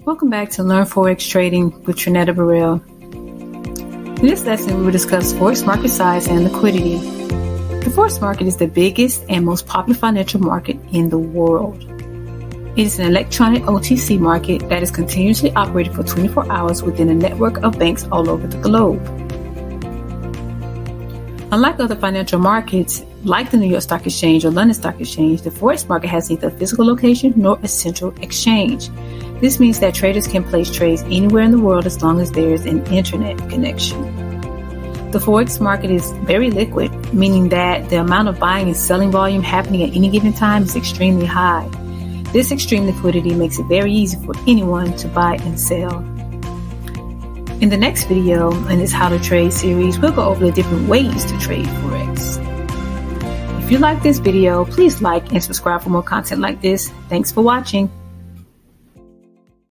Welcome back to Learn Forex Trading with Trinetta Burrell. In this lesson, we will discuss Forex market size and liquidity. The Forex market is the biggest and most popular financial market in the world. It is an electronic OTC market that is continuously operated for 24 hours within a network of banks all over the globe. Unlike other financial markets, like the New York Stock Exchange or London Stock Exchange, the Forex market has neither a physical location nor a central exchange. This means that traders can place trades anywhere in the world as long as there is an internet connection. The Forex market is very liquid, meaning that the amount of buying and selling volume happening at any given time is extremely high. This extreme liquidity makes it very easy for anyone to buy and sell. In the next video, in this How to Trade series, we'll go over the different ways to trade Forex. If you like this video, please like and subscribe for more content like this. Thanks for watching.